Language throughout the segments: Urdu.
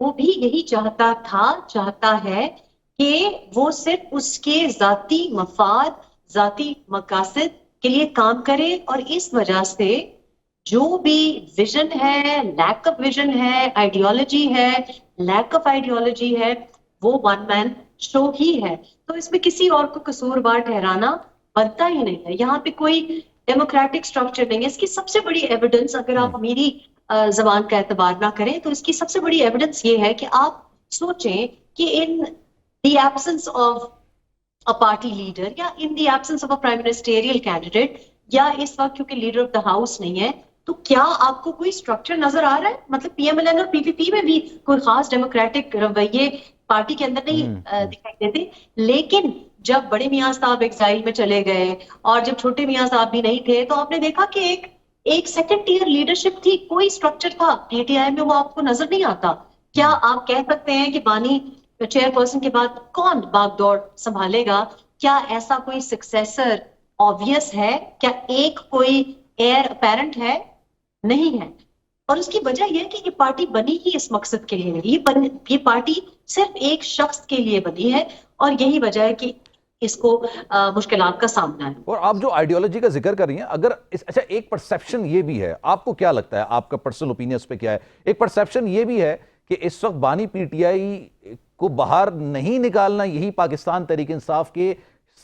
وہ بھی یہی چاہتا ہے کہ وہ صرف اس کے ذاتی مفاد، ذاتی مقاصد کے لیے کام کرے، اور اس وجہ سے جو بھی ویژن ہے، لیک آف ویژن ہے، آئیڈیالوجی ہے، لیک آف آئیڈیالوجی ہے، وہ ون مین شو ہی ہے۔ تو اس میں کسی اور کو قصوروار ٹھہرانا بنتا ہی نہیں ہے۔ یہاں پہ کوئی ڈیموکریٹک اسٹرکچر نہیں ہے۔ اس کی سب سے بڑی ایویڈنس، اگر آپ میری زبان کا اعتبار نہ کریں تو اس کی سب سے بڑی ایویڈنس یہ ہے کہ آپ سوچیں کہ in the absence of a party leader یا in the absence of a prime ministerial candidate یا اس وقت کیونکہ لیڈر آف دا ہاؤس نہیں ہے، تو کیا آپ کو کوئی اسٹرکچر نظر آ رہا ہے؟ مطلب پی ایم ایل این اور پی پی پی میں بھی کوئی خاص ڈیموکریٹک رویے پارٹی کے اندر نہیں دکھائی دیتے، لیکن جب بڑے میاں صاحب ایگزائل میں چلے گئے اور جب چھوٹے میاں صاحب بھی نہیں تھے، تو آپ نے دیکھا کہ ایک سیکنڈ ٹیئر لیڈرشپ تھی، کوئی اسٹرکچر تھا پی ٹی آئی میں، وہ آپ کو نظر نہیں آتا۔ کیا آپ کہہ سکتے ہیں کہ بانی چیئر پرسن کے بعد کون باغ دوڑ سنبھالے گا؟ کیا ایسا کوئی سکسیسر آبویس ہے؟ کیا ایک کوئی ایئر اپیرنٹ ہے؟ نہیں ہے۔ اور اس کی وجہ یہ ہے کہ یہ پارٹی بنی ہی اس مقصد کے لیے، یہ پارٹی صرف ایک شخص کے لیے بنی ہے، اور یہی وجہ ہے کہ اس کو مشکلات کا سامنا ہے۔ اور آپ جو آئیڈیالوجی کا ذکر کر رہی ہیں، اگر اچھا ایک پرسیپشن یہ بھی ہے، آپ کو کیا لگتا ہے، آپ کا پرسنل اوپینین اس پہ کیا ہے؟ ایک پرسیپشن یہ بھی ہے کہ اس وقت بانی پی ٹی آئی کو باہر نہیں نکالنا یہی پاکستان تحریک انصاف کے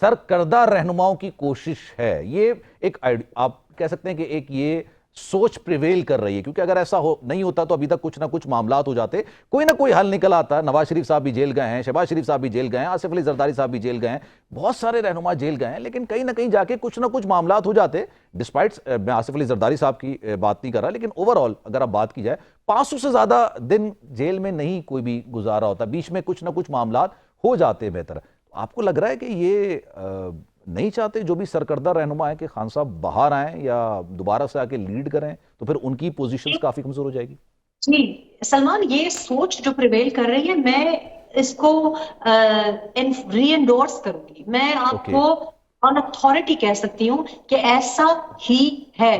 سرکردہ رہنماؤں کی کوشش ہے۔ یہ ایک آپ کہہ سکتے ہیں کہ ایک یہ سوچ پریویل کر رہی ہے، کیونکہ اگر ایسا نہیں ہوتا تو ابھی تک کچھ نہ کچھ معاملات ہو جاتے، کوئی نہ کوئی حل نکل آتا۔ نواز شریف صاحب بھی جیل گئے ہیں، شہباز شریف صاحب بھی جیل گئے ہیں، آصف علی زرداری صاحب بھی جیل گئے ہیں، بہت سارے رہنما جیل گئے ہیں، لیکن کہیں نہ کہیں جا کے کچھ نہ کچھ معاملات ہو جاتے۔ ڈسپائٹ میں آصف علی زرداری صاحب کی بات نہیں کر رہا، لیکن اوورآل اگر آپ بات کی جائے 500 سے زیادہ دن جیل میں نہیں کوئی بھی گزارا ہوتا، بیچ میں کچھ نہ کچھ معاملات ہو جاتے بہتر۔ آپ کو لگ رہا ہے کہ یہ نہیں چاہتے جو بھی سرکردہ رہنما ہے کہ خان صاحب باہر آئیں یا دوبارہ سے آ کے لیڈ کریں، تو پھر ان کی پوزیشنز کافی کمزور ہو جائے گی؟ جی سلمان، یہ سوچ جو پریویل کر رہی ہے، میں اس کو ری انڈورس کروں گی۔ میں آپ کو آن اتھارٹی کہہ سکتی ہوں کہ ایسا ہی ہے،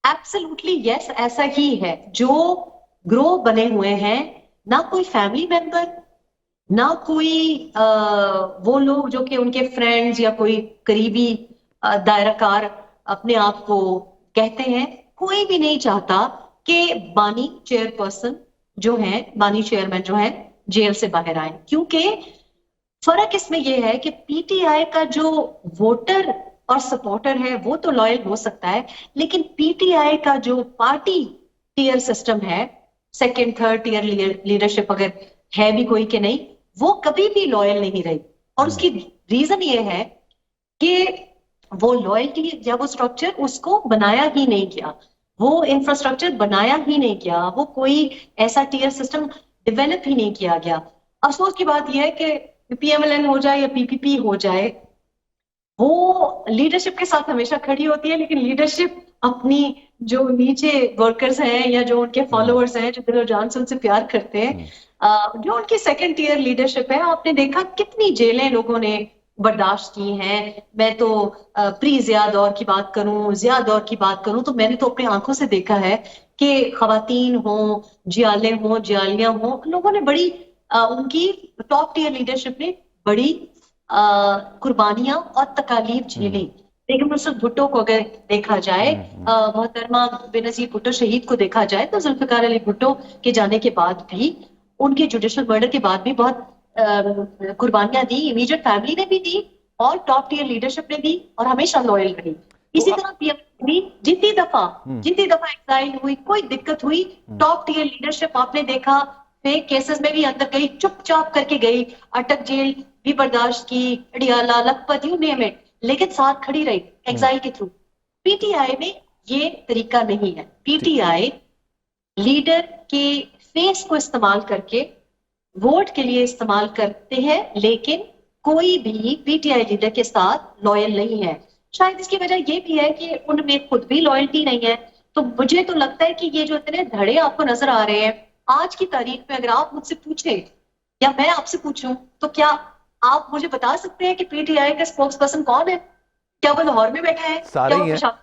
ایبسلوٹلی یس، ایسا ہی ہے۔ جو گروہ بنے ہوئے ہیں، نہ کوئی فیملی ممبر، نہ کوئی وہ لوگ جو کہ ان کے فرینڈز یا کوئی قریبی دائرہ کار اپنے آپ کو کہتے ہیں، کوئی بھی نہیں چاہتا کہ بانی چیئر پرسن جو ہیں، بانی چیئرمین جو ہیں، جیل سے باہر آئیں۔ کیونکہ فرق اس میں یہ ہے کہ پی ٹی آئی کا جو ووٹر اور سپورٹر ہے وہ تو لائل ہو سکتا ہے، لیکن پی ٹی آئی کا جو پارٹی ٹیئر سسٹم ہے، سیکنڈ تھرڈ ٹیئر لیڈرشپ اگر ہے بھی کوئی کہ نہیں، وہ کبھی بھی لائل نہیں رہی۔ اور اس کی ریزن یہ ہے کہ وہ لائلٹی یا وہ اسٹرکچر اس کو بنایا ہی نہیں گیا، وہ انفراسٹرکچر بنایا ہی نہیں گیا، وہ کوئی ایسا ٹیئر سسٹم ڈیولپ ہی نہیں کیا گیا۔ افسوس کی بات یہ ہے کہ پی ایم ایل این ہو جائے یا پی پی پی ہو جائے، وہ لیڈرشپ کے ساتھ ہمیشہ کھڑی ہوتی ہے، لیکن لیڈرشپ اپنی جو نیچے ورکرز ہیں یا جو ان کے فالوورز ہیں، جو دل و جان سے ان سے پیار کرتے ہیں، جو ان کی سیکنڈ ٹیئر لیڈرشپ ہے، آپ نے دیکھا کتنی جیلیں لوگوں نے برداشت کی ہیں۔ میں تو پری ضیاء دور کی بات کروں، ضیاء دور کی بات کروں، تو میں نے تو اپنی آنکھوں سے دیکھا ہے کہ خواتین ہوں، جیالے ہوں، جیالیاں ہوں، لوگوں نے بڑی ان کی ٹاپ ٹیئر لیڈرشپ نے بڑی قربانیاں اور تکالیف جھیلی۔ لیکن نصرت بھٹو کو اگر دیکھا جائے، محترمہ بینظیر بھٹو شہید کو دیکھا جائے، تو ذوالفقار علی بھٹو کے جانے کے بعد بھی، ان کے جوڈیشل مرڈر کے بعد بھی بہت قربانیاں دی، امیڈیٹ فیملی نے بھی دی اور ٹاپ ٹیئر لیڈرشپ نے دی، اور ہمیشہ لوئل رہی۔ اسی طرح پی ایم بھی جتنی دفعہ ایگزائل ہوئی، کوئی دقت ہوئی، ٹاپ ٹیئر لیڈرشپ آپ نے دیکھا فیک کیسز میں بھی اندر گئی، چپ چاپ کر کے گئی، اٹک جیل بھی برداشت کی، Adiala, Lakhpat, you name it, لیکن ساتھ کھڑی رہی ایگزائل کے تھرو۔ پی ٹی آئی میں یہ طریقہ نہیں ہے۔ پی ٹی آئی لیڈر کے فیس کو استعمال کر کے ووٹ کے لیے استعمال کرتے ہیں، لیکن کوئی بھی پی ٹی آئی لیڈر کے ساتھ لائل نہیں ہے۔ شاید اس کی وجہ یہ بھی ہے کہ ان میں خود بھی لائلٹی نہیں ہے۔ تو مجھے تو لگتا ہے کہ یہ جو اتنے دھڑے آپ کو نظر آ رہے ہیں آج کی تاریخ میں، اگر آپ مجھ سے پوچھیں یا میں آپ سے پوچھوں، تو کیا آپ مجھے بتا سکتے ہیں کہ پی ٹی آئی کا اسپوکس پرسن کون ہے؟ کیا وہ لاہور میں بیٹھا ہے؟ سارے کیا وہ ہی ہیں، پشاور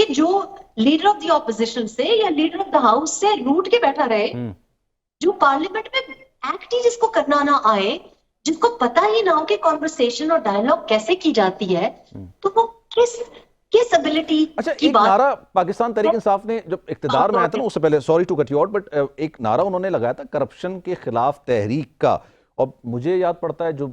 کہ جو لیڈر آف دی اپوزیشن سے یا لیڈر آف دا ہاؤس سے روٹ کے بیٹھا رہے, جو پارلیمنٹ میں ایکٹ ہی جس کو کرنا نہ آئے, جس کو پتا ہی نہ ہو کہ کانورسیشن اور ڈائلاگ کیسے کی جاتی ہے, تو وہ کس ابیلٹی اچھا کی ایک بات. نعرہ پاکستان تحریک انصاف نے جب اقتدار میں آیا تھا نا, اس سے پہلے, sorry to cut you out, but ایک نعرہ انہوں نے لگایا تھا کرپشن کے خلاف تحریک کا, اور مجھے یاد پڑتا ہے جو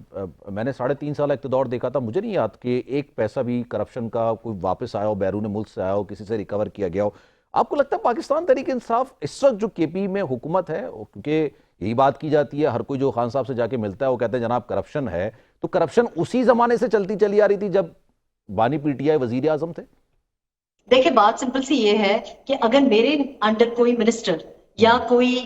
میں نے 3.5 سال اقتدار دیکھا تھا, مجھے نہیں یاد کہ ایک پیسہ بھی کرپشن کا کوئی واپس آیا ہو, بیرون ملک سے آیا ہو, کسی سے ریکور کیا گیا ہو. آپ کو لگتا ہے پاکستان تحریک انصاف اس وقت جو کے پی میں حکومت ہے, کیونکہ یہی بات کی جاتی ہے, ہر کوئی جو خان صاحب سے جا کے ملتا ہے وہ کہتے ہیں جناب کرپشن ہے, تو کرپشن اسی زمانے سے چلتی چلی آ رہی تھی جب بانی پی ٹی آئی وزیر اعظم تھے؟ دیکھیں بات سمپل سی یہ ہے کہ اگر میرے انڈر کوئی منسٹر یا کوئی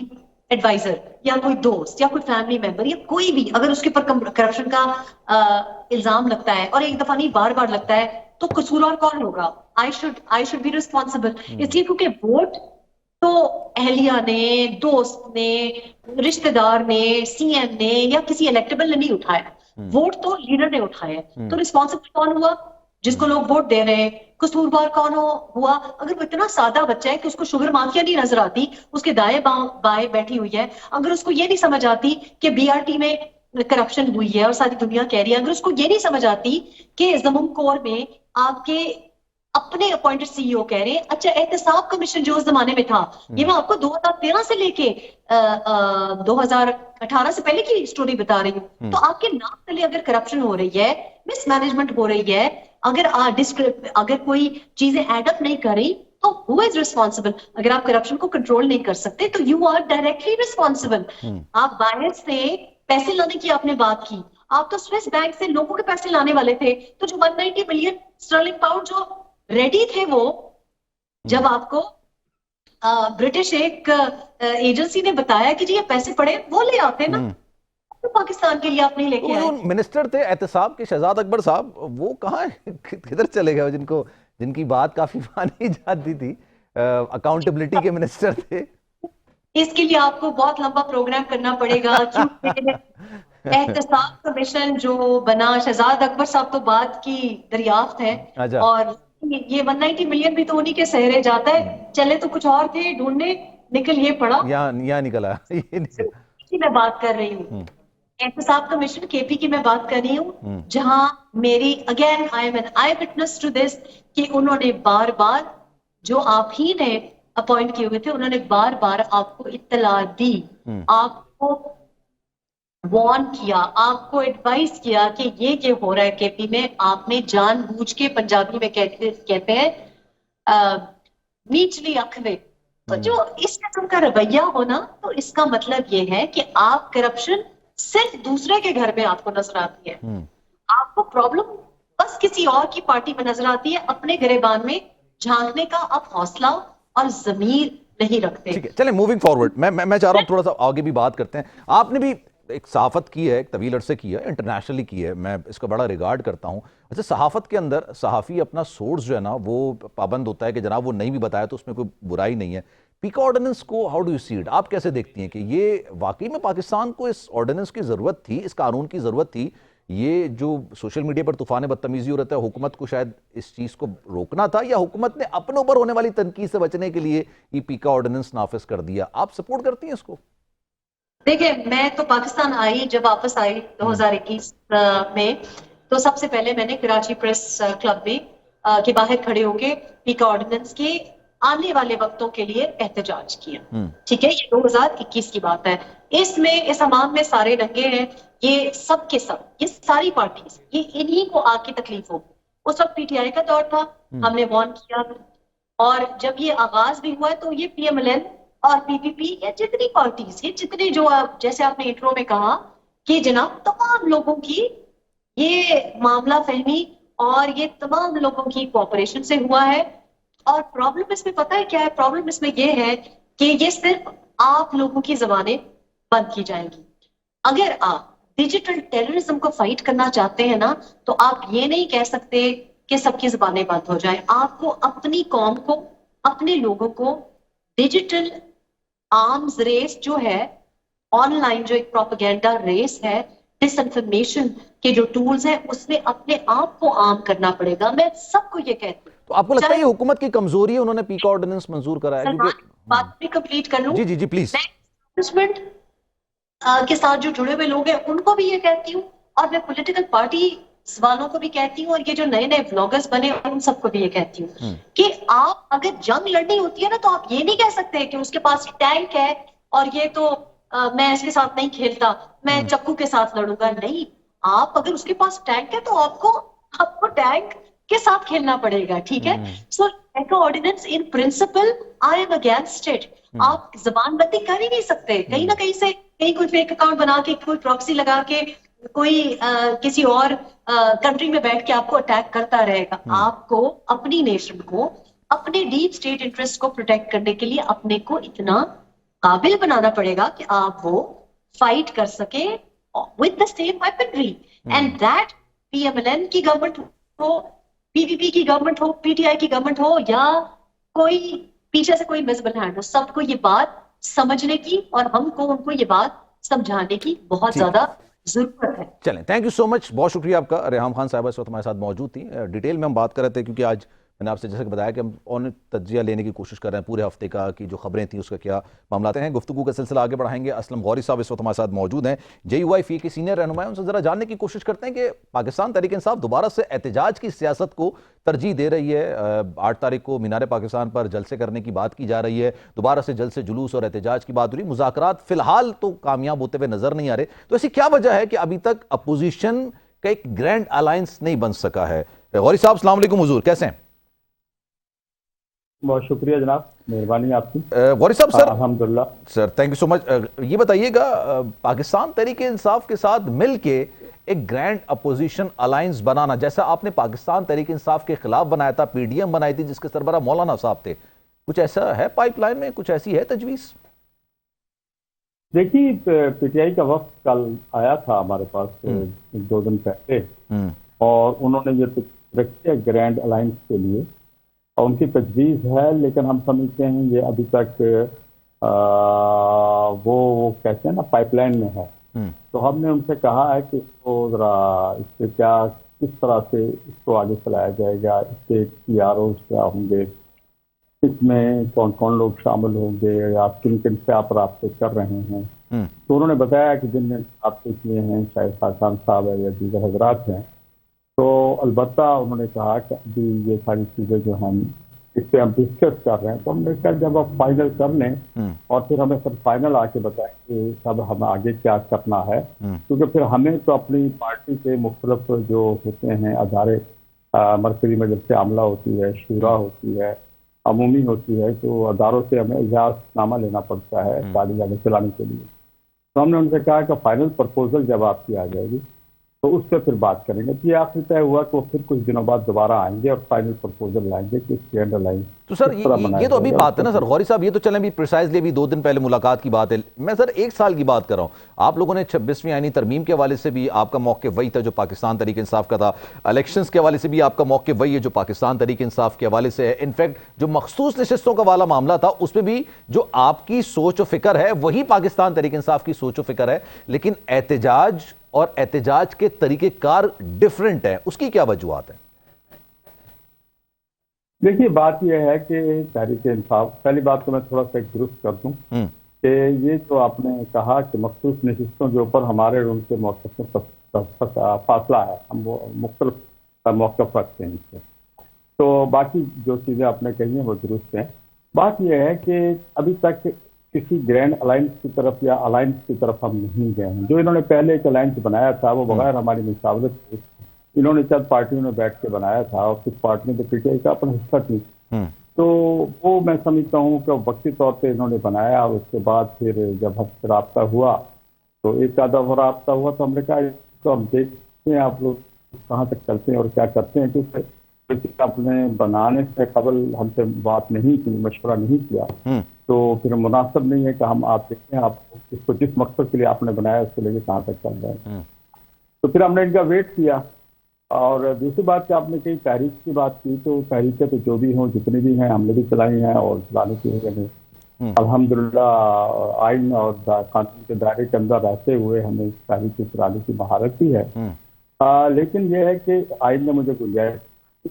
ایڈوائزر یا کوئی دوست یا کوئی فیملی ممبر یا کوئی بھی اگر اس کے اوپر کرپشن کا الزام لگتا ہے, اور ایک دفعہ نہیں بار بار لگتا ہے, تو قصوروار کون ہوگا؟ I should be responsible. اس لیے کیونکہ ووٹ تو اہلیہ نے, دوست نے, رشتہ دار نے, سی ایم نے یا کسی الیکٹیبل نے نہیں اٹھایا, ووٹ تو لیڈر نے اٹھایا. تو رسپانسبل کون ہوا؟ جس کو لوگ ووٹ دے رہے ہیں. قصوروار کون ہوا؟ اگر وہ اتنا سادہ بچہ ہے کہ اس کو شوگر مافیا نہیں نظر آتی, اس کے دائیں بائیں بیٹھی ہوئی ہے, اگر اس کو یہ نہیں سمجھ آتی کہ بی آر ٹی میں کرپشن ہوئی ہے اور ساری دنیا کہہ رہی ہے, اگر اس کو یہ نہیں سمجھ آتی کہ زمین کور میں آپ کے اپنے اپوائنٹڈ سی ای او کہہ رہے ہیں, اچھا احتساب کمیشن جو اس زمانے میں تھا, یہ میں آپ کو 2013 سے لے کے 2018 سے پہلے کی سٹوری بتا رہی ہوں, تو آپ کے نام تلے اگر کرپشن ہو رہی ہے, مس مینجمنٹ ہو رہی ہے, اگر کوئی چیزیں ایڈ اپ نہیں کر رہی, تو who is responsible؟ اگر آپ کرپشن کو کنٹرول نہیں کر سکتے تو you are directly responsible. آپ باہر سے پیسے لانے کی آپ نے بات کی, آپ تو سوئس بینک سے لوگوں کے پیسے لانے والے تھے, تو جو 190 ملین اسٹرلنگ پاؤنڈ جو ریڈی تھے, وہ جب آپ کو برٹش ایک ایجنسی نے بتایا کہ جی یہ پیسے پڑے, وہ لے آتے نا, تو پاکستان کے لیے آپ نہیں لے کے آئے. منسٹر تھے احتساب کے شہزاد اکبر صاحب, وہ کہاں کدھر چلے گئے, جن کی بات کافی مانی جاتی تھی, اکاؤنٹیبلٹی کے منسٹر تھے؟ اس کے لیے آپ کو بہت لمبا پروگرام کرنا پڑے گا, کیونکہ احتساب کمیشن جو بنا, شہزاد اکبر صاحب تو بعد کی دریافت ہے, اور یہ 190 ملین بھی تو انہی کے سہرے جاتا ہے, چلے تو کچھ اور تھے ڈھونڈنے, نکل یہ پڑا, یہاں نکلا. میں بات کر رہی ہوں احتساب کمیشن کے پی کی میں بات کر رہی ہوں, جہاں میری again I am an eyewitness to this کہ انہوں نے بار بار, جو آپ ہی نے اپوائنٹ کیے ہوئے تھے, انہوں نے بار بار آپ کو اطلاع دی, آپ کو وارن کیا, آپ کو ایڈوائز کیا کہ یہ ہو رہا ہے کے پی میں. آپ نے جان بوجھ کے, پنجابی میں کہتے ہیں نیچلی اکھوے, جو اس قسم کا رویہ ہونا, تو اس کا مطلب یہ ہے کہ آپ کرپشن صرف دوسرے کے گھر میں آپ کو نظر آتی ہے, آپ کو پرابلم بس کسی اور کی پارٹی میں نظر آتی ہے, اپنے گریبان میں جھانکنے کا آپ حوصلہ اور ضمیر نہیں رکھتے. ٹھیک ہے, چلیں موونگ فارورڈ, میں چاہ رہا ہوں تھوڑا سا آگے بھی بات کرتے ہیں. آپ نے بھی ایک صحافت کی ہے, ایک طویل عرصے کی ہے, انٹرنیشنلی کی ہے, میں اس کا بڑا ریگارڈ کرتا ہوں. اچھا, صحافت کے اندر صحافی اپنا سورس جو ہے نا وہ پابند ہوتا ہے کہ جناب وہ نہیں بھی بتایا تو اس میں کوئی برائی نہیں ہے. پیکا آرڈیننس کو how do you see it? آپ کیسے دیکھتی ہیں کہ یہ واقعی میں پاکستان کو اس آرڈیننس کی ضرورت تھی, اس قانون کی ضرورت تھی؟ یہ جو سوشل میڈیا پر طوفان بدتمیزی ہو رہتا ہے, حکومت کو شاید اس چیز کو روکنا تھا, یا حکومت نے اپنے اوپر ہونے والی تنقید سے بچنے کے لیے یہ پیکا آرڈیننس نافذ کر دیا؟ آپ سپورٹ کرتی ہیں اس کو؟ دیکھیں, میں تو پاکستان آئی, جب واپس آئی 2021 میں, تو سب سے پہلے میں نے کراچی پریس کلب میں کے باہر کھڑے ہو کے پیکا آرڈیننس کے آنے والے وقتوں کے لیے احتجاج کیا. ٹھیک ہے, یہ 2021 کی بات ہے. اس میں اس عوام میں سارے رنگے ہیں, یہ سب کے سب, یہ ساری پارٹیز, یہ انہی کو آ کے تکلیف ہو. اس وقت پی ٹی آئی کا دور تھا, ہم نے وارن کیا, اور جب یہ آغاز بھی ہوا ہے تو یہ پی ایم ایل این اور پی پی پی, یا جتنی پارٹیز, یہ جتنے جو جیسے آپ نے انٹرو میں کہا کہ جناب تمام لوگوں کی یہ معاملہ فہمی اور یہ تمام لوگوں کی کوآپریشن سے ہوا ہے. اور پرابلم اس میں پتہ ہے کیا ہے؟ پرابلم اس میں یہ ہے کہ یہ صرف آپ لوگوں کی زبانیں بند کی جائیں گی. اگر آپ ڈیجیٹل ٹیررزم کو فائٹ کرنا چاہتے ہیں نا, تو آپ یہ نہیں کہہ سکتے کہ سب کی زبانیں بند ہو جائیں. آپ کو اپنی قوم کو, اپنے لوگوں کو ڈیجیٹل آرمز ریس جو ہے, آن لائن جو ایک پروپیگینڈا ریس ہے, ڈس انفارمیشن کے جو ٹولز ہیں, اس میں اپنے آپ کو عام کرنا پڑے گا. میں سب کو یہ کہتی ہوں تو آپ کو لگتا ہے یہ حکومت کی کمزوری ہے، انہوں نے پیکا آرڈیننس منظور کرایا؟ کیونکہ بات بھی کمپلیٹ کر لوں. جی پلیز. میں کے ساتھ جو جڑے ہوئے لوگ ہیں ان کو بھی یہ کہتی ہوں، اور میں پولیٹیکل پارٹی والوں کو بھی کہتی ہوں، اور یہ جو نئے نئے بلاگرز بنے ان سب کو بھی یہ کہتی ہوں کہ آپ اگر جنگ لڑنی ہوتی ہے نا تو آپ یہ نہیں کہہ سکتے کہ اس کے پاس ٹینک ہے اور یہ تو میں اس کے ساتھ نہیں کھیلتا، میں چکو کے ساتھ لڑوں گا. نہیں، آپ اگر اس کے پاس ٹینک ہے تو آپ کو ٹینک کے ساتھ کھیلنا پڑے گا. ٹھیک ہے. So ordinance in principle I am against it. آپ زبان بندی کر ہی نہیں سکتے. کہیں نہ کہیں سے کہیں کوئی فیک اکاؤنٹ بنا کے، کوئی پراکسی لگا کے، کوئی کسی اور کنٹری میں بیٹھ کے آپ کو اٹیک کرتا رہے گا. آپ کو اپنی نیشن کو، اپنے ڈیپ اسٹیٹ انٹرسٹ کو پروٹیکٹ کرنے کے لیے اپنے کو اتنا قابل بنانا پڑے گا کہ آپ وہ فائٹ کر سکیں with the same weaponry. And that P M L N کی گورنمنٹ ہو، پی وی پی کی گورنمنٹ ہو، پی ٹی آئی کی گورنمنٹ ہو، یا کوئی پیچھے سے کوئی وزبل ہینڈ ہو، سب کو یہ بات سمجھنے کی اور ہم کو ان کو یہ بات سمجھانے کی بہت زیادہ ضرورت ہے. چلیں، تھینک یو سو مچ، بہت شکریہ آپ کا. ریحام خان صاحبہ اس وقت ہمارے ساتھ موجود تھی. ڈیٹیل میں ہم بات کر رہے تھے کیونکہ آج میں نے آپ سے جیسے کہ بتایا کہ ہم اور تجزیہ لینے کی کوشش کر رہے ہیں پورے ہفتے کا، کی جو خبریں تھیں اس کا کیا معاملات ہیں. گفتگو کا سلسلہ آگے بڑھائیں گے. اسلم غوری صاحب اس وقت ہمارے ساتھ موجود ہیں، جے یو آئی فی کے سینئر رہنما ہیں. ان سے ذرا جاننے کی کوشش کرتے ہیں کہ پاکستان تحریک انصاف دوبارہ سے احتجاج کی سیاست کو ترجیح دے رہی ہے. 8 تاریخ کو مینار پاکستان پر جلسے کرنے کی بات کی جا رہی ہے، دوبارہ سے جلسے جلوس اور احتجاج کی بات ہو رہی. مذاکرات فی الحال تو کامیاب ہوتے ہوئے نظر نہیں آ رہے. تو ایسی کیا وجہ ہے کہ ابھی تک اپوزیشن کا ایک گرینڈ الائنس نہیں بن سکا ہے؟ غوری صاحب السلام علیکم. حضور کیسے ہیں؟ بہت شکریہ جناب، مہربانی آپ کی. غوری صاحب سر، الحمدللہ سر تھینک یو سو مچ. یہ بتائیے گا پاکستان تحریک انصاف کے ساتھ مل کے ایک گرینڈ اپوزیشن الائنس بنانا، جیسا آپ نے پاکستان تحریک انصاف کے خلاف بنایا تھا، پی ڈی ایم بنائی تھی جس کے سربراہ مولانا صاحب تھے، کچھ ایسا ہے پائپ لائن میں، کچھ ایسی ہے تجویز؟ دیکھیے، پی ٹی آئی کا وقت کل آیا تھا ہمارے پاس 2 دن پہلے، اور انہوں نے یہ رکھی ہے گرینڈ الائنس کے لیے، اور ان کی تجویز ہے، لیکن ہم سمجھتے ہیں یہ ابھی تک وہ کہتے ہیں نا پائپ لائن میں ہے. تو ہم نے ان سے کہا ہے کہ وہ ذرا اس سے کس طرح سے اس کو آگے چلایا جائے گا، اس کے پی آر اوز کیا ہوں گے، اس میں کون کون لوگ شامل ہوں گے، یا کن کن سے آپ رابطے کر رہے ہیں. تو انہوں نے بتایا کہ جن نے رابطے کیے ہیں چاہے خاقان صاحب ہے یا دیگر حضرات ہیں، تو البتہ انہوں نے کہا کہ ابھی یہ ساری چیزیں جو ہم اس پہ ہم ڈسکس کر رہے ہیں، تو ہم نے کہا جب آپ فائنل کر لیں اور پھر ہمیں سر فائنل آ کے بتائیں کہ سب ہمیں آگے کیا کرنا ہے، کیونکہ پھر ہمیں تو اپنی پارٹی کے مختلف جو ہوتے ہیں ادارے، مرکزی مجلس سے عملہ ہوتی ہے، شورا ہوتی ہے، عمومی ہوتی ہے، تو اداروں سے ہمیں اجازت نامہ لینا پڑتا ہے گاڑی آگے چلانے کے لیے. تو ہم نے ان سے کہا کہ فائنل پرپوزل جب آپ کی آ جائے گی تو اس پہ پھر بات کریں گے. یہ آخری طے ہوا کہ وہ پھر کچھ دنوں بعد دوبارہ آئیں گے اور فائنل پرپوزل لائیں گے کہ اسٹینڈ لائیں. تو سر یہ تو ابھی بات ہے نا سر غوری صاحب، یہ تو چلیں بھی پریسائزلی ابھی 2 دن پہلے ملاقات کی بات ہے. میں سر 1 سال کی بات کر رہا ہوں. آپ لوگوں نے 26ویں آئینی ترمیم کے حوالے سے بھی آپ کا موقف وہی تھا جو پاکستان تحریک انصاف کا تھا، الیکشنز کے حوالے سے بھی آپ کا موقف وہی ہے جو پاکستان تحریک انصاف کے حوالے سے ہے. انفیکٹ جو مخصوص نشستوں کا والا معاملہ تھا اس میں بھی جو آپ کی سوچ و فکر ہے وہی پاکستان تحریک انصاف کی سوچ و فکر ہے، لیکن احتجاج اور احتجاج کے طریقہ کار ڈیفرنٹ ہیں. اس کی کیا وجوہات ہیں؟ دیکھیے، بات یہ ہے کہ تحریک انصاف، پہلی بات تو میں تھوڑا سا ایک درست کر دوں کہ یہ جو آپ نے کہا کہ مخصوص نشستوں کے اوپر ہمارے ان کے موقف میں فاصلہ ہے، ہم وہ مختلف موقف رکھتے ہیں اس سے. تو باقی جو چیزیں آپ نے کہی ہیں وہ درست ہیں. بات یہ ہے کہ ابھی تک کسی گرینڈ الائنس کی طرف یا الائنس کی طرف ہم نہیں گئے ہیں. جو انہوں نے پہلے ایک الائنس بنایا تھا وہ بغیر ہماری مشاورت کے انہوں نے چند پارٹیوں نے بیٹھ کے بنایا تھا، اور کچھ پارٹیوں نے پی ٹی آئی کا اپنا حصہ تھی. تو وہ میں سمجھتا ہوں کہ وقتی طور پہ انہوں نے بنایا، اور اس کے بعد پھر جب ہم سے رابطہ ہوا تو ایک آدھا رابطہ ہوا تو ہم نے کہا اس کو ہم دیکھتے ہیں آپ لوگ کہاں تک چلتے ہیں اور کیا کرتے ہیں، کیونکہ اپنے بنانے سے قبل ہم سے بات نہیں کی، مشورہ نہیں کیا، تو پھر مناسب نہیں ہے کہ ہم آپ دیکھیں آپ اس کو جس مقصد کے لیے آپ نے بنایا اس کو لے کے کہاں تک چل رہے ہیں. تو پھر ہم نے ان کا ویٹ کیا. اور دوسری بات کہ آپ نے کئی تحریک کی بات کی، تو تحریکیں تو جو بھی ہوں جتنی بھی ہیں ہم نے بھی چلائی ہیں اور چلانے کی ہیں. الحمدللہ آئین اور قانون کے دائرے کے اندر رہتے ہوئے ہمیں تحریک چلانے کی مہارت بھی ہے. لیکن یہ ہے کہ آئین نے مجھے گنجائش اور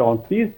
34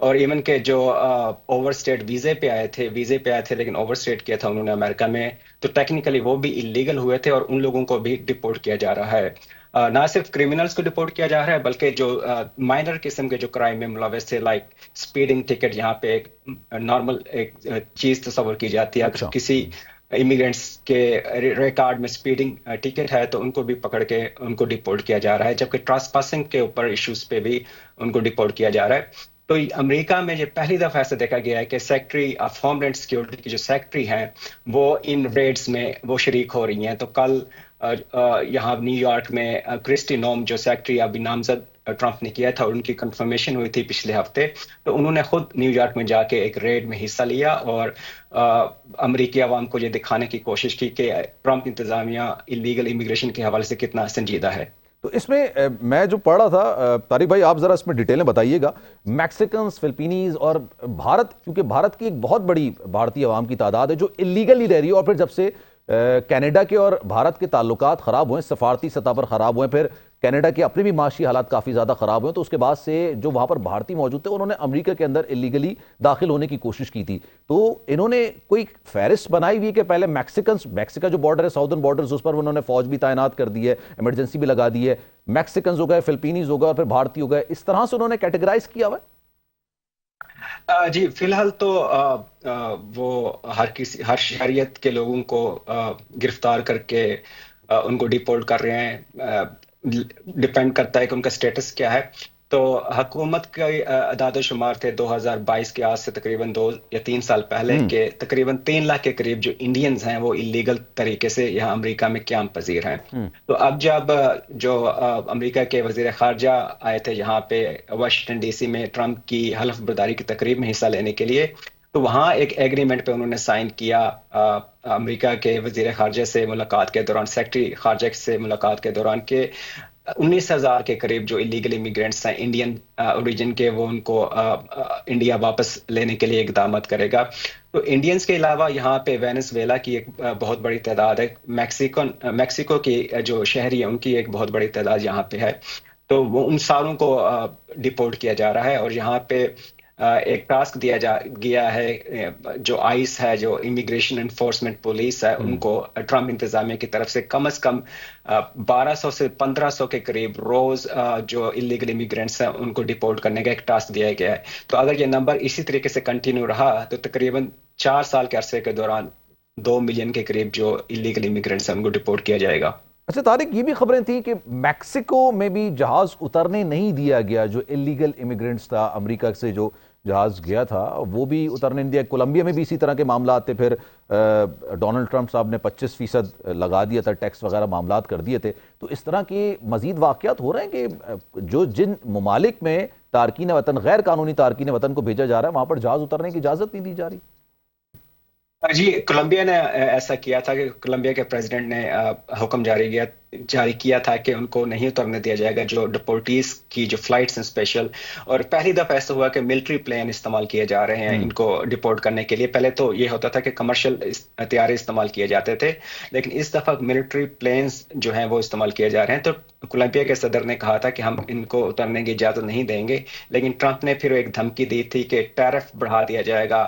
اور ایون کہ جو اوور اسٹیٹ ویزے پہ آئے تھے لیکن اوور اسٹیٹ کیا تھا انہوں نے امریکہ میں، تو ٹیکنیکلی وہ بھی انلیگل ہوئے تھے، اور ان لوگوں کو بھی ڈپورٹ کیا جا رہا ہے۔ نہ صرف کرمنلز کو ڈپورٹ کیا جا رہا ہے بلکہ جو مائنر قسم کے جو کرائم میں ملوث تھے، لائک اسپیڈنگ ٹکٹ، یہاں پہ ایک نارمل ایک چیز تصور کی جاتی ہے، اگر اچھا کسی امیگرینٹس کے ریکارڈ میں اسپیڈنگ ٹکٹ ہے تو ان کو بھی پکڑ کے ان کو ڈپورٹ کیا جا رہا ہے، جبکہ ٹراس پاسنگ کے اوپر ایشوز پہ بھی ان کو ڈپورٹ کیا جا رہا ہے۔ تو امریکہ میں یہ پہلی دفعہ ایسا دیکھا گیا ہے کہ secretary of homeland security کی جو سیکٹری ہیں وہ ان ریڈز میں وہ شریک ہو رہی ہیں۔ تو کل یہاں نیو یارک میں کرسٹی نوم جو سیکٹری ابھی نامزد ٹرمپ نے کیا تھا، ان کی کنفرمیشن ہوئی تھی پچھلے ہفتے، تو انہوں نے خود نیو یارک میں جا کے ایک ریڈ میں حصہ لیا اور امریکی عوام کو یہ دکھانے کی کوشش کی کہ ٹرمپ انتظامیہ اللیگل امیگریشن کے حوالے سے کتنا سنجیدہ ہے۔ تو اس میں میں جو پڑھ رہا تھا، طارق بھائی آپ ذرا اس میں ڈیٹیلیں بتائیے گا، میکسیکنز، فلپینیز اور بھارت، کیونکہ بھارت کی ایک بہت بڑی بھارتی عوام کی تعداد ہے جو اللیگلی رہ رہی ہے، اور پھر جب سے کینیڈا کے اور بھارت کے تعلقات خراب ہوئے، سفارتی سطح پر خراب ہوئے، پھر کینیڈا کے اپنے بھی معاشی حالات کافی زیادہ خراب ہوئے، تو اس کے بعد سے جو وہاں پر بھارتی موجود تھے انہوں نے امریکہ کے اندر اللیگلی داخل ہونے کی کوشش کی تھی۔ تو انہوں نے کوئی فہرست بنائی ہوئی ہے کہ پہلے میکسیکا جو بارڈر ہے، ساؤدرن بارڈرز، اس پر انہوں نے فوج بھی تعینات کر دی ہے، ایمرجنسی بھی لگا دی ہے، میکسیکنز ہو گئے، فلپینیز ہو گئے اور پھر بھارتی ہو گئے، اس طرح سے انہوں نے کیٹیگرائز کیا ہوا ہے؟ جی فی الحال تو وہ ہر شہریت کے لوگوں کو گرفتار کر کے ان کو ڈیپورٹ کر رہے ہیں، ڈپینڈ کرتا ہے کہ ان کا سٹیٹس کیا ہے۔ تو حکومت کے اعداد و شمار تھے 2022 کے، آج سے تقریباً 2 یا 3 سال پہلے، کہ تقریباً 3 لاکھ کے قریب جو انڈینز ہیں وہ اللیگل طریقے سے یہاں امریکہ میں قیام پذیر ہیں۔ تو اب جب جو امریکہ کے وزیر خارجہ آئے تھے یہاں پہ واشنگٹن ڈی سی میں ٹرمپ کی حلف برداری کی تقریب میں حصہ لینے کے لیے، تو وہاں ایک ایگریمنٹ پہ انہوں نے سائن کیا امریکہ کے وزیر خارجہ سے ملاقات کے دوران، سیکرٹری خارجہ سے ملاقات کے دوران، کہ 19,000 کے قریب جو اللیگل امیگرینٹس ہیں انڈین اوریجن کے، وہ ان کو انڈیا واپس لینے کے لیے اقدامات کرے گا۔ تو انڈینز کے علاوہ یہاں پہ وینزویلا کی ایک بہت بڑی تعداد ہے، میکسیکو کی جو شہری ہیں ان کی ایک بہت بڑی تعداد یہاں پہ ہے، تو وہ ان ساروں کو ڈیپورٹ کیا جا رہا ہے۔ اور یہاں پہ ایک ٹاسک دیا گیا ہے، جو آئس ہے، جو امیگریشن انفورسمنٹ پولیس ہے، ان کو ٹرمپ انتظامیہ کی طرف سے کم از کم 1200 سے 1500 کے قریب روز جو اللیگل امیگرینٹس ہیں ان کو ڈیپورٹ کرنے کا ایک ٹاسک دیا گیا ہے۔ تو اگر یہ نمبر اسی طریقے سے کنٹینیو رہا تو تقریباً 4 سال کے عرصے کے دوران 2 ملین کے قریب جو اللیگل امیگرینٹس ہیں ان کو ڈیپورٹ کیا جائے گا۔ اچھا طارق، یہ بھی خبریں تھیں کہ میکسیکو میں بھی جہاز اترنے نہیں دیا گیا، جو اللیگل امیگرینٹس تھا، امریکہ سے جو جہاز گیا تھا وہ بھی اترنے نہیں دیا۔ کولمبیا میں بھی اسی طرح کے معاملات تھے، پھر ڈونلڈ ٹرمپ صاحب نے 25% لگا دیا تھا، ٹیکس وغیرہ معاملات کر دیے تھے۔ تو اس طرح کے مزید واقعات ہو رہے ہیں کہ جن ممالک میں تارکین وطن، غیر قانونی تارکین وطن کو بھیجا جا رہا ہے، وہاں پر جہاز اترنے کی اجازت نہیں دی جا رہی؟ جی کولمبیا نے ایسا کیا تھا کہ کولمبیا کے پریزیڈنٹ نے حکم جاری کیا تھا کہ ان کو نہیں اترنے دیا جائے گا جو ڈپورٹیز کی جو فلائٹس ہیں اسپیشل، اور پہلی دفعہ ایسا ہوا کہ ملٹری پلین استعمال کیے جا رہے ہیں ان کو ڈپورٹ کرنے کے لیے۔ پہلے تو یہ ہوتا تھا کہ کمرشل طیارے استعمال کیے جاتے تھے، لیکن اس دفعہ ملٹری پلینز جو ہیں وہ استعمال کیے جا رہے ہیں۔ تو کولمبیا کے صدر نے کہا تھا کہ ہم ان کو اترنے کی اجازت نہیں دیں گے، لیکن ٹرمپ نے پھر ایک دھمکی دی تھی کہ ٹیرف بڑھا دیا جائے گا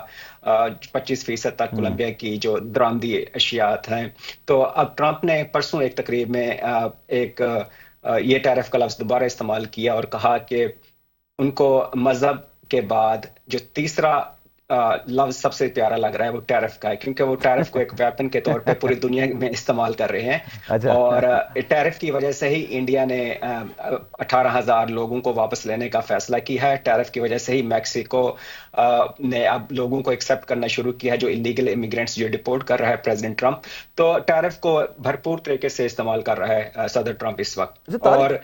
25% تک کولمبیا کی جو درآمدی اشیاء ہیں۔ تو اب ٹرمپ نے پرسوں ایک تقریب میں یہ ٹیرف کا لفظ دوبارہ استعمال کیا اور کہا کہ ان کو مذہب کے بعد جو تیسرا لفظ سب سے پیارا لگ رہا ہے وہ ٹیرف کا ہے، کیونکہ وہ ٹیرف کو ایک ویپن کے طور پہ پوری دنیا میں استعمال کر رہے ہیں۔ اور ٹیرف کی وجہ سے ہی انڈیا نے 18,000 لوگوں کو واپس لینے کا فیصلہ کیا ہے۔ ٹیرف کی وجہ سے ہی میکسیکو نے اب لوگوں کو ایکسیپٹ کرنا شروع کیا ہے جو اللیگل امیگرینٹس جو ڈیپورٹ کر رہا ہے پریزیڈنٹ ٹرمپ۔ تو ٹیرف کو بھرپور طریقے سے استعمال کر رہا ہے صدر ٹرمپ اس وقت۔ اور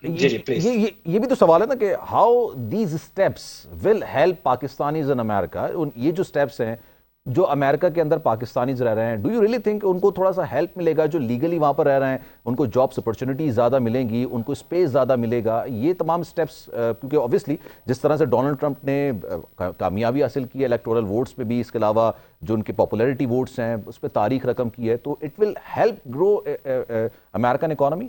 جی پلیز، یہ بھی تو سوال ہے نا کہ how these steps will help Pakistanis in America, یہ جو اسٹیپس ہیں جو امریکہ کے اندر پاکستانیز رہ رہے ہیں، do you really think in کو تھوڑا سا ہیلپ ملے گا؟ جو لیگلی وہاں پر رہ رہے ہیں ان کو جابس اپرچونیٹیز زیادہ ملیں گی، ان کو اسپیس زیادہ ملے گا، یہ تمام اسٹیپس، کیونکہ اوبیسلی جس طرح سے ڈونلڈ ٹرمپ نے کامیابی حاصل کی ہے الیکٹورل ووٹس پہ بھی، اس کے علاوہ جو ان کے پاپولیرٹی ووٹس ہیں اس پہ تاریخ رقم کی ہے، تو it will help grow American economy.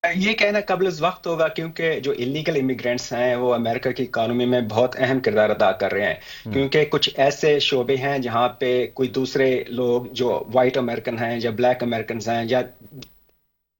یہ کہنا قبل از وقت ہوگا، کیونکہ جو الیگل امیگرینٹس ہیں وہ امریکہ کی اکانومی میں بہت اہم کردار ادا کر رہے ہیں، کیونکہ کچھ ایسے شعبے ہیں جہاں پہ کوئی دوسرے لوگ جو وائٹ امریکن ہیں یا بلیک امریکنز ہیں یا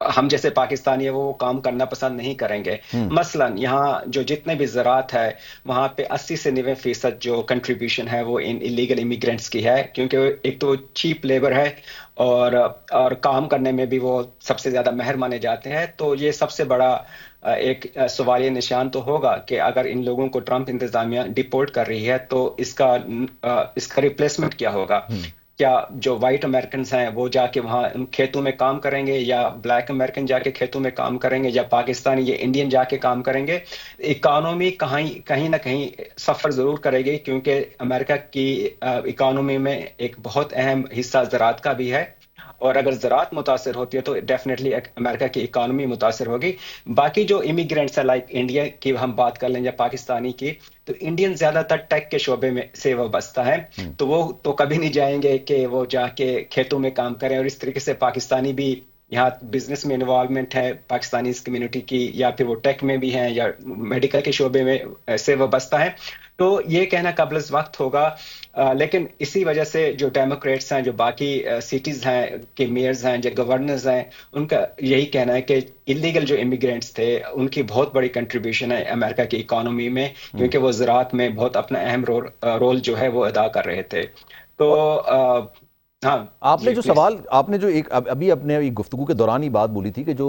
ہم جیسے پاکستانی ہیں وہ کام کرنا پسند نہیں کریں گے۔ مثلا یہاں جو جتنے بھی زراعت ہے وہاں پہ 80 سے 90% جو کنٹریبیوشن ہے وہ ان الیگل امیگرینٹس کی ہے، کیونکہ ایک تو چیپ لیبر ہے اور کام کرنے میں بھی وہ سب سے زیادہ ماہر مانے جاتے ہیں۔ تو یہ سب سے بڑا ایک سوالیہ نشان تو ہوگا کہ اگر ان لوگوں کو ٹرمپ انتظامیہ ڈیپورٹ کر رہی ہے تو اس کا ریپلیسمنٹ کیا ہوگا؟ کیا جو وائٹ امریکنز ہیں وہ جا کے وہاں کھیتوں میں کام کریں گے، یا بلیک امریکن جا کے کھیتوں میں کام کریں گے، یا پاکستانی یا انڈین جا کے کام کریں گے؟ اکانومی کہیں نہ کہیں سفر ضرور کرے گی، کیونکہ امریکہ کی اکانومی میں ایک بہت اہم حصہ زراعت کا بھی ہے، اور اگر زراعت متاثر ہوتی ہے تو ڈیفینیٹلی امریکہ کی اکانومی متاثر ہوگی۔ باقی جو امیگرینٹس ہیں لائک انڈیا کی ہم بات کر لیں یا پاکستانی کی، تو انڈین زیادہ تر ٹیک کے شعبے میں سے وابستہ ہیں، تو وہ تو کبھی نہیں جائیں گے کہ وہ جا کے کھیتوں میں کام کریں، اور اس طریقے سے پاکستانی بھی یہاں بزنس میں انوالومنٹ ہے پاکستانی کمیونٹی کی، یا پھر وہ ٹیک میں بھی ہیں یا میڈیکل کے شعبے میں سے وابستہ ہیں۔ تو یہ کہنا قبل از وقت ہوگا، لیکن اسی وجہ سے جو ڈیموکریٹس ہیں، جو باقی سٹیز ہیں کے میئرز ہیں، جو گورنرز ہیں، ان کا یہی کہنا ہے کہ الیگل جو امیگرینٹس تھے ان کی بہت بڑی کنٹریبیوشن ہے امریکہ کی اکانومی میں، کیونکہ وہ زراعت میں بہت اپنا اہم رول جو ہے وہ ادا کر رہے تھے۔ تو ہاں آپ نے جی جو پلیز۔ سوال، آپ نے جو ایک ابھی اپنے گفتگو کے دوران ہی بات بولی تھی کہ جو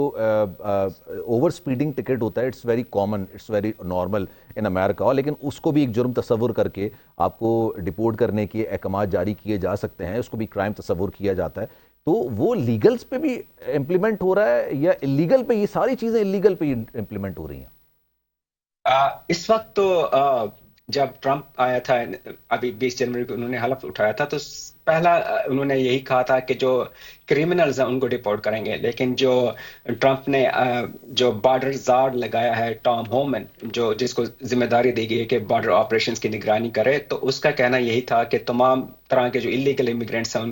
اوور سپیڈنگ ٹکٹ ہوتا ہے، it's very common, it's very normal in America, لیکن اس کو بھی ایک جرم تصور کر کے آپ کو ڈیپورٹ کرنے کے احکامات جاری کیے جا سکتے ہیں، اس کو بھی کرائم تصور کیا جاتا ہے۔ تو وہ لیگلز پہ بھی امپلیمنٹ ہو رہا ہے یا اللیگل پہ؟ یہ ساری چیزیں اللیگل پہ امپلیمنٹ ہو رہی ہیں؟ اس وقت تو جب ٹرمپ آیا تھا ابھی 20 جنوری کو انہوں نے حلف اٹھایا تھا، تو پہلا انہوں نے یہی کہا تھا کہ جو کریمنلز ہیں ان کو ڈیپورٹ کریں گے، لیکن جو ٹرمپ نے جو بارڈر زارڈ لگایا ہے ٹام ہومن، جو جس کو ذمہ داری دی گئی ہے کہ بارڈر آپریشنز کی نگرانی کرے، تو اس کا کہنا یہی تھا کہ تمام طرح کے جو الیگل امیگرینٹس ہیں ان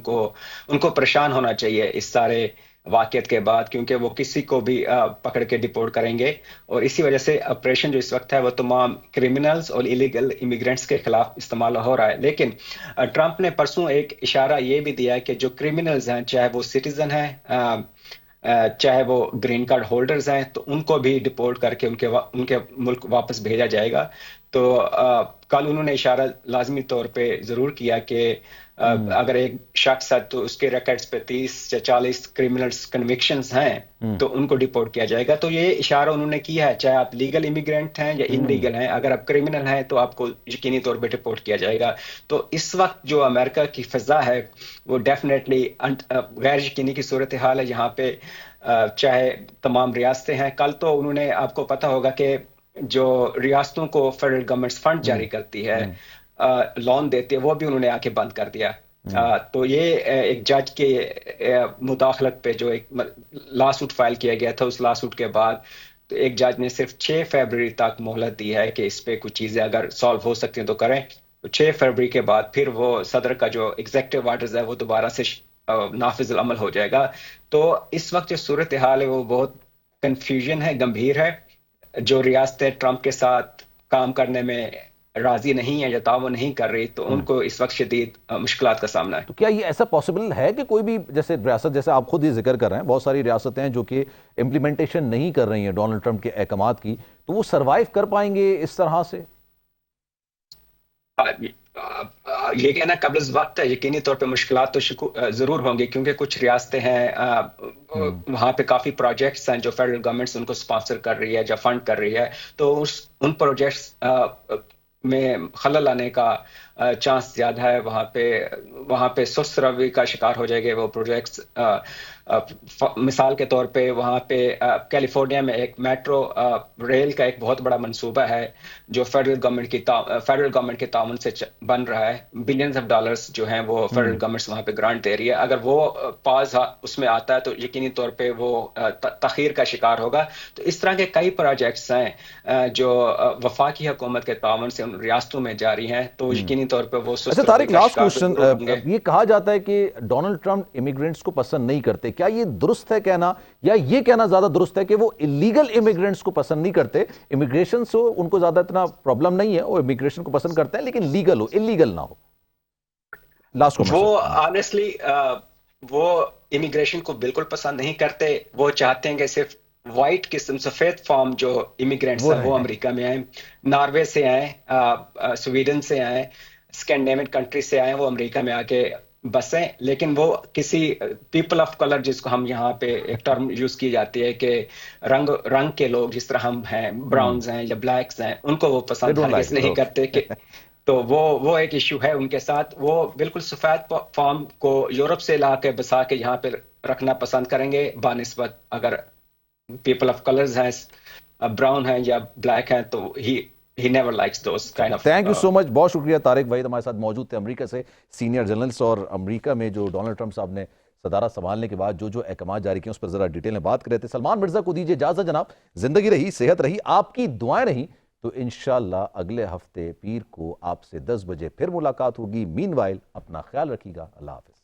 کو پریشان ہونا چاہیے اس سارے واقعات کے بعد، کیونکہ وہ کسی کو بھی پکڑ کے ڈیپورٹ کریں گے، اور اسی وجہ سے آپریشن جو اس وقت ہے وہ تمام کریمنلز اور الیگل امیگرینٹس کے خلاف استعمال ہو رہا ہے۔ لیکن ٹرمپ نے پرسوں ایک اشارہ یہ بھی دیا کہ جو کریمنلز ہیں، چاہے وہ سٹیزن ہیں چاہے وہ گرین کارڈ ہولڈرز ہیں، تو ان کو بھی ڈیپورٹ کر کے ان کے ملک واپس بھیجا جائے گا۔ تو کل انہوں نے اشارہ لازمی طور پہ ضرور کیا کہ اگر ایک شخص ہے تو اس کے ریکارڈز پہ 30 یا 40 کریمنلز کنوکشنز ہیں تو ان کو ڈیپورٹ کیا جائے گا۔ تو یہ اشارہ انہوں نے کیا ہے، چاہے آپ لیگل امیگرینٹ ہیں یا انلیگل ہیں، اگر آپ کریمنل ہیں تو آپ کو یقینی طور پہ ڈیپورٹ کیا جائے گا۔ تو اس وقت جو امریکہ کی فضا ہے وہ ڈیفینیٹلی غیر یقینی کی صورتحال ہے، یہاں پہ چاہے تمام ریاستیں ہیں۔ کل تو انہوں نے، آپ کو پتہ ہوگا کہ جو ریاستوں کو فیڈرل گورنمنٹ فنڈ جاری کرتی ہے، لون دیتی ہے، وہ بھی انہوں نے آ کے بند کر دیا۔ تو یہ ایک جج کے مداخلت پہ جو ایک لا سوٹ فائل کیا گیا تھا، اس لا سوٹ کے بعد تو ایک جج نے صرف 6 فروری تک مہلت دی ہے کہ اس پہ کچھ چیزیں اگر سالو ہو سکتی ہیں تو کریں۔ تو 6 فروری کے بعد پھر وہ صدر کا جو ایگزیکٹو آرڈرز ہے وہ دوبارہ سے نافذ العمل ہو جائے گا۔ تو اس وقت جو صورتحال ہے وہ بہت کنفیوژن ہے، گمبھیر ہے۔ جو ریاستیں ٹرمپ کے ساتھ کام کرنے میں راضی نہیں ہے یا تعاون نہیں کر رہی، تو ان کو اس وقت شدید مشکلات کا سامنا ہے۔ تو کیا یہ ایسا پاسبل ہے کہ کوئی بھی جیسے ریاست، جیسے آپ خود ہی ذکر کر رہے ہیں، بہت ساری ریاستیں ہیں جو کہ امپلیمنٹیشن نہیں کر رہی ہیں ڈونلڈ ٹرمپ کے احکامات کی، تو وہ سروائیو کر پائیں گے اس طرح سے؟ یہ کہنا قبل از وقت ہے، یقینی طور پہ مشکلات تو ضرور ہوں گی، کیونکہ کچھ ریاستیں ہیں وہاں پہ کافی پروجیکٹس ہیں جو فیڈرل گورنمنٹ ان کو سپانسر کر رہی ہے یا فنڈ کر رہی ہے، تو ان پروجیکٹس میں خلل آنے کا چانس زیادہ ہے۔ وہاں پہ سست روی کا شکار ہو جائے گے وہ پروجیکٹس۔ مثال کے طور پہ وہاں پہ کیلیفورنیا میں ایک میٹرو ریل کا ایک بہت بڑا منصوبہ ہے جو فیڈرل گورنمنٹ کے تعاون سے بن رہا ہے۔ بلینز آف ڈالرز جو ہیں وہ فیڈرل گورنمنٹ وہاں پہ گرانٹ دے رہی ہے۔ اگر وہ پاز اس میں آتا ہے تو یقینی طور پہ وہ تاخیر کا شکار ہوگا۔ تو اس طرح کے کئی پروجیکٹس ہیں جو وفاقی حکومت کے تعاون سے ان ریاستوں میں جاری ہیں، تو یقینی طور پہ وہ اچھا طارق، لاسٹ کوشچن، یہ کہا جاتا ہے کہ ڈونلڈ ٹرمپ امیگرینٹس کو پسند نہیں کرتے، کیا یہ درست ہے کہنا، یا یہ کہنا زیادہ درست ہے کہ وہ الیگل امیگرینٹس کو پسند نہیں کرتے؟ امیگریشن سے ان کو زیادہ اتنا پرابلم نہیں ہے، وہ امیگریشن کو پسند کرتے ہیں لیکن لیگل ہو، الیگل نہ ہو. لاسٹ کو وہ آنیسٹلی وہ امیگریشن کو بالکل پسند نہیں کرتے. وہ چاہتے ہیں کہ صرف وائٹ قسم سفید فارم جو امیگرینٹس ہیں وہ امریکہ میں آئیں، ناروے سے آئیں، سویڈن سے آئیں، اسکینڈینیوین کنٹری سے آئیں، وہ امریکہ میں آ کے بسیں. لیکن وہ کسی پیپل آف کلر، جس کو ہم یہاں پہ ایک ٹرم یوز کی جاتی ہے کہ رنگ کے لوگ، جس طرح ہم ہیں، براؤنز ہیں یا بلیکس ہیں، ان کو وہ پسند ہرگز نہیں کرتے. کہ تو وہ ایک ایشو ہے ان کے ساتھ. وہ بالکل سفید فارم کو یورپ سے لا کے بسا کے یہاں پہ رکھنا پسند کریں گے بانسبت اگر پیپل آف کلرز ہیں، براؤن ہیں یا بلیک ہیں، تو he never likes those kind of thank you so much. بہت شکریہ. طارق وحید ہمارے ساتھ موجود تھے، امریکہ سے سینئر جرنلسٹ، اور امریکہ میں جو ڈونلڈ ٹرمپ صاحب نے صدارت سنبھالنے کے بعد جو احکامات جاری کیے اس پر ذرا ڈیٹیل میں بات کر رہے تھے. سلمان مرزا کو دیجیے اجازت جناب. زندگی رہی، صحت رہی، آپ کی دعائیں رہیں تو انشاءاللہ اگلے ہفتے پیر کو آپ سے 10 بجے پھر ملاقات ہوگی. مین وائل اپنا خیال رکھیے گا. اللہ حافظ.